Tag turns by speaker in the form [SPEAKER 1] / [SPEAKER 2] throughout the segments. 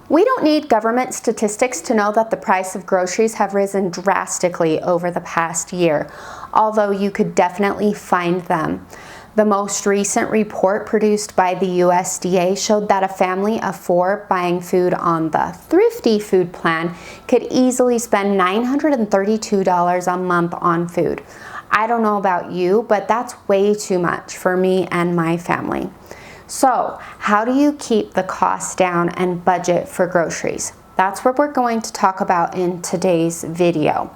[SPEAKER 1] We don't need government statistics to know that the price of groceries have risen drastically over the past year, although you could definitely find them. The most recent report produced by the USDA showed that a family of 4 buying food on the thrifty food plan could easily spend $932 a month on food. I don't know about you, but that's way too much for me and my family. So, how do you keep the costs down and budget for groceries? That's what we're going to talk about in today's video.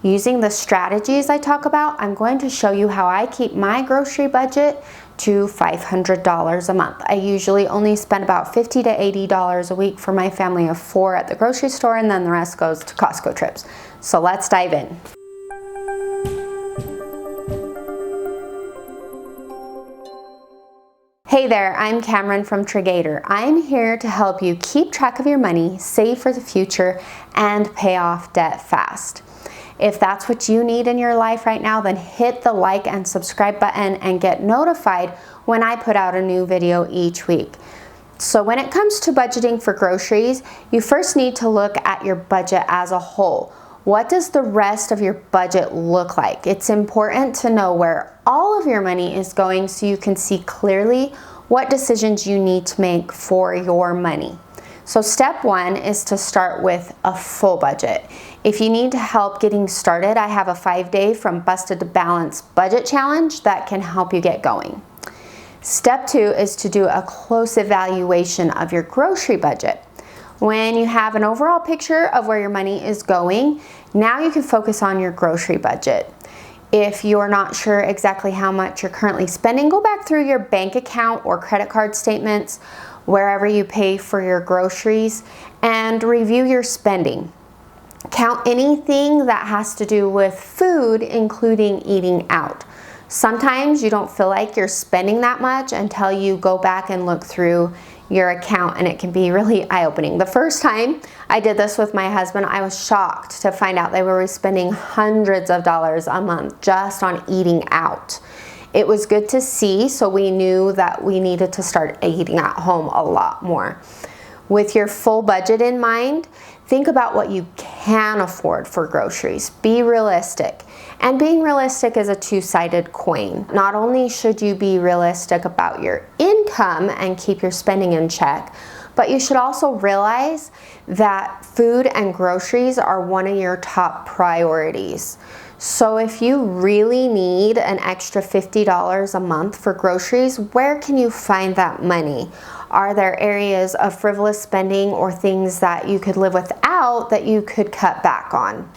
[SPEAKER 1] Using the strategies I talk about, I'm going to show you how I keep my grocery budget to $500 a month. I usually only spend about $50 to $80 a week for my family of 4 at the grocery store, and then the rest goes to Costco trips. So let's dive in. Hey there, I'm Cameron from Triggator. I'm here to help you keep track of your money, save for the future, and pay off debt fast. If that's what you need in your life right now, then hit the like and subscribe button and get notified when I put out a new video each week. So when it comes to budgeting for groceries, you first need to look at your budget as a whole. What does the rest of your budget look like? It's important to know where all of your money is going so you can see clearly what decisions you need to make for your money. So step 1 is to start with a full budget. If you need help getting started, I have a 5-day from busted to balanced budget challenge that can help you get going. Step 2 is to do a close evaluation of your grocery budget. When you have an overall picture of where your money is going, now you can focus on your grocery budget. If you're not sure exactly how much you're currently spending, go back through your bank account or credit card statements, wherever you pay for your groceries, and review your spending. Count anything that has to do with food, including eating out. Sometimes you don't feel like you're spending that much until you go back and look through your account, and it can be really eye-opening. The first time I did this with my husband, I was shocked to find out that we were spending hundreds of dollars a month just on eating out. It was good to see, so we knew that we needed to start eating at home a lot more. With your full budget in mind, think about what you can afford for groceries. Be realistic. And being realistic is a two-sided coin. Not only should you be realistic about your income and keep your spending in check, but you should also realize that food and groceries are one of your top priorities. So if you really need an extra $50 a month for groceries, where can you find that money? Are there areas of frivolous spending or things that you could live without that you could cut back on?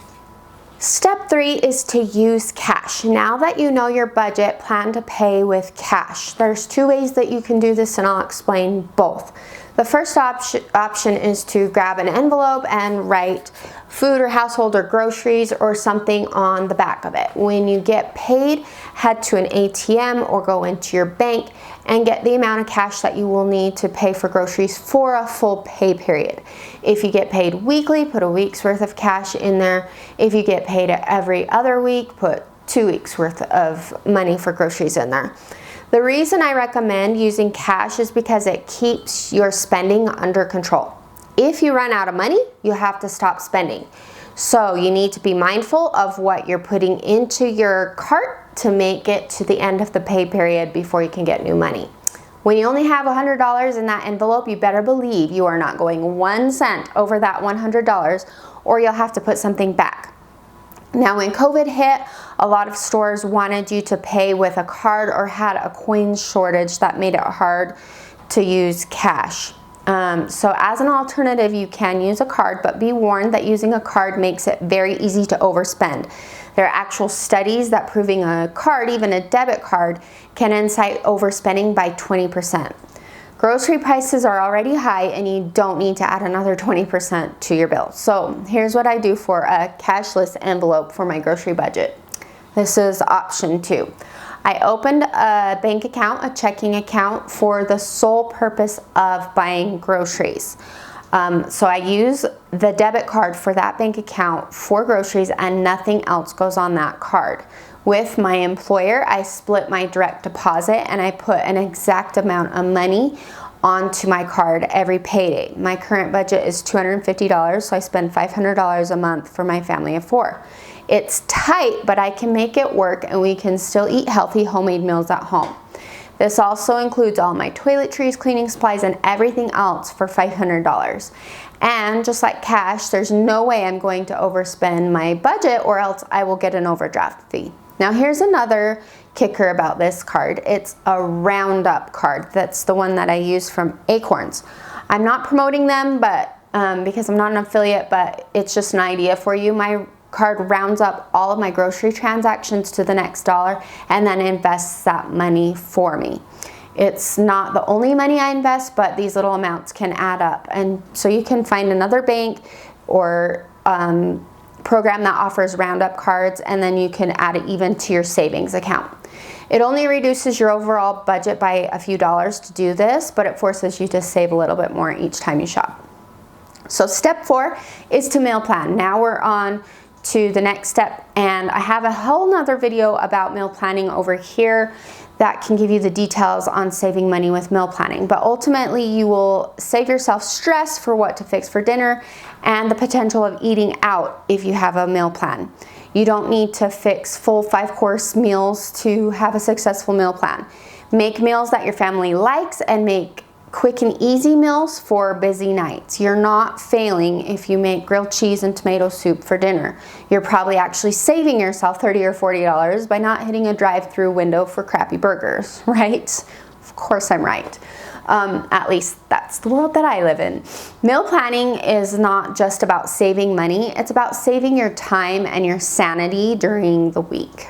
[SPEAKER 1] Step 3 is to use cash. Now that you know your budget, plan to pay with cash. There's 2 ways that you can do this, and I'll explain both. The first option is to grab an envelope and write food or household or groceries or something on the back of it. When you get paid, head to an ATM or go into your bank and get the amount of cash that you will need to pay for groceries for a full pay period. If you get paid weekly, put a week's worth of cash in there. If you get paid every other week, put 2 weeks worth of money for groceries in there. The reason I recommend using cash is because it keeps your spending under control. If you run out of money, you have to stop spending. So you need to be mindful of what you're putting into your cart to make it to the end of the pay period before you can get new money. When you only have $100 in that envelope, you better believe you are not going 1 cent over that $100, or you'll have to put something back. Now, when COVID hit, a lot of stores wanted you to pay with a card or had a coin shortage that made it hard to use cash. So as an alternative, you can use a card, but be warned that using a card makes it very easy to overspend. There are actual studies that proving a card, even a debit card, can incite overspending by 20%. Grocery prices are already high and you don't need to add another 20% to your bill. So here's what I do for a cashless envelope for my grocery budget. This is option 2. I opened a bank account, a checking account, for the sole purpose of buying groceries. So I use the debit card for that bank account for groceries and nothing else goes on that card. With my employer, I split my direct deposit and I put an exact amount of money onto my card every payday. My current budget is $250, so I spend $500 a month for my family of 4. It's tight, but I can make it work and we can still eat healthy homemade meals at home. This also includes all my toiletries, cleaning supplies, and everything else for $500. And just like cash, there's no way I'm going to overspend my budget or else I will get an overdraft fee. Now here's another kicker about this card. It's a roundup card. That's the one that I use from Acorns. I'm not promoting them, but because I'm not an affiliate, but it's just an idea for you. My card rounds up all of my grocery transactions to the next dollar and then invests that money for me. It's not the only money I invest, but these little amounts can add up. And so you can find another bank or program that offers roundup cards, and then you can add it even to your savings account. It only reduces your overall budget by a few dollars to do this, but it forces you to save a little bit more each time you shop. So step 4 is to meal plan. Now we're on to the next step, and I have a whole nother video about meal planning over here that can give you the details on saving money with meal planning. But ultimately you will save yourself stress for what to fix for dinner and the potential of eating out if you have a meal plan. You don't need to fix full 5-course meals to have a successful meal plan. Make meals that your family likes and make quick and easy meals for busy nights. You're not failing if you make grilled cheese and tomato soup for dinner. You're probably actually saving yourself $30 or $40 by not hitting a drive-through window for crappy burgers, right? Of course I'm right. At least that's the world that I live in. Meal planning is not just about saving money, it's about saving your time and your sanity during the week.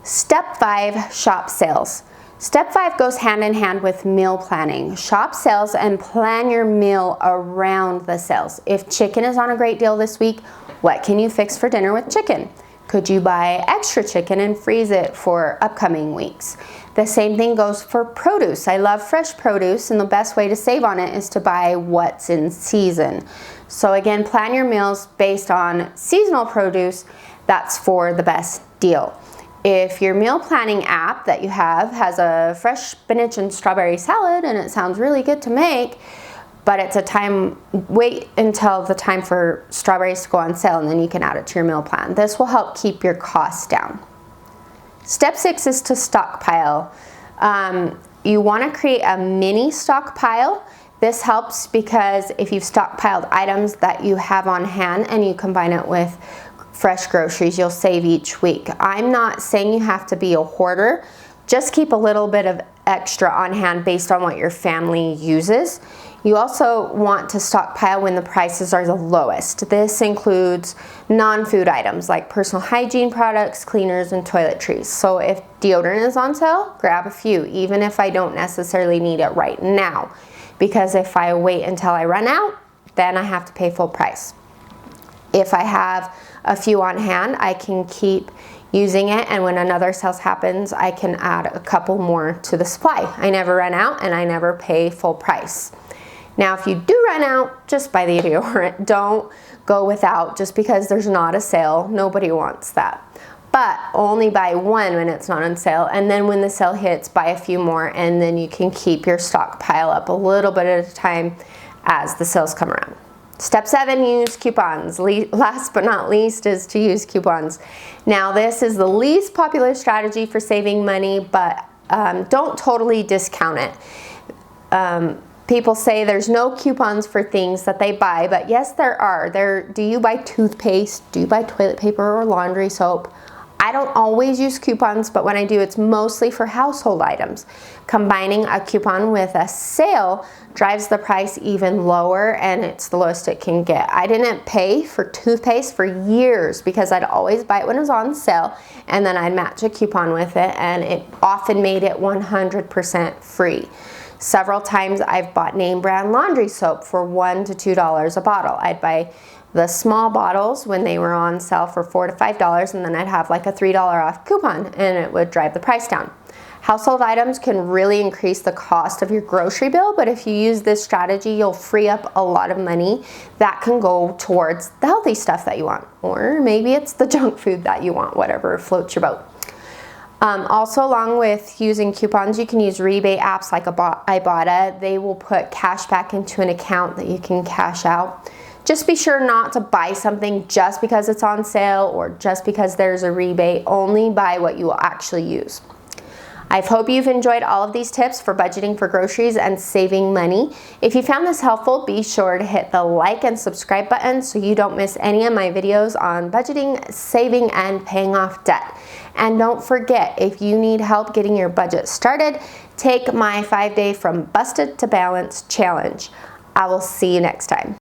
[SPEAKER 1] Step 5, shop sales. Step 5 goes hand in hand with meal planning. Shop sales and plan your meal around the sales. If chicken is on a great deal this week, what can you fix for dinner with chicken? Could you buy extra chicken and freeze it for upcoming weeks? The same thing goes for produce. I love fresh produce, and the best way to save on it is to buy what's in season. So again, plan your meals based on seasonal produce. That's for the best deal. If your meal planning app that you have has a fresh spinach and strawberry salad and it sounds really good to make, but it's wait until the time for strawberries to go on sale and then you can add it to your meal plan. This will help keep your costs down. Step 6 is to stockpile. You want to create a mini stockpile. This helps because if you've stockpiled items that you have on hand and you combine it with fresh groceries, you'll save each week. I'm not saying you have to be a hoarder. Just keep a little bit of extra on hand based on what your family uses. You also want to stockpile when the prices are the lowest. This includes non-food items like personal hygiene products, cleaners, and toiletries. So if deodorant is on sale, grab a few, even if I don't necessarily need it right now. Because if I wait until I run out, then I have to pay full price. If I have a few on hand, I can keep using it, and when another sale happens, I can add a couple more to the supply. I never run out and I never pay full price. Now, if you do run out, just buy the deodorant. Don't go without just because there's not a sale. Nobody wants that. But only buy one when it's not on sale, and then when the sale hits, buy a few more, and then you can keep your stockpile up a little bit at a time as the sales come around. Step 7, use coupons. Last but not least is to use coupons. Now this is the least popular strategy for saving money, but don't totally discount it. People say there's no coupons for things that they buy, but yes there are. Do you buy toothpaste? Do you buy toilet paper or laundry soap? I don't always use coupons, but when I do, it's mostly for household items. Combining a coupon with a sale drives the price even lower, and it's the lowest it can get. I didn't pay for toothpaste for years because I'd always buy it when it was on sale, and then I'd match a coupon with it, and it often made it 100% free. Several times I've bought name brand laundry soap for $1 to $2 a bottle. I'd buy the small bottles when they were on sale for $4 to $5, and then I'd have like a $3 off coupon, and it would drive the price down. Household items can really increase the cost of your grocery bill, but if you use this strategy, you'll free up a lot of money that can go towards the healthy stuff that you want, or maybe it's the junk food that you want, whatever floats your boat. Also, along with using coupons, you can use rebate apps like Ibotta. They will put cash back into an account that you can cash out. Just be sure not to buy something just because it's on sale or just because there's a rebate. Only buy what you will actually use. I hope you've enjoyed all of these tips for budgeting for groceries and saving money. If you found this helpful, be sure to hit the like and subscribe button so you don't miss any of my videos on budgeting, saving, and paying off debt. And don't forget, if you need help getting your budget started, take my 5-day From Busted to Balance challenge. I will see you next time.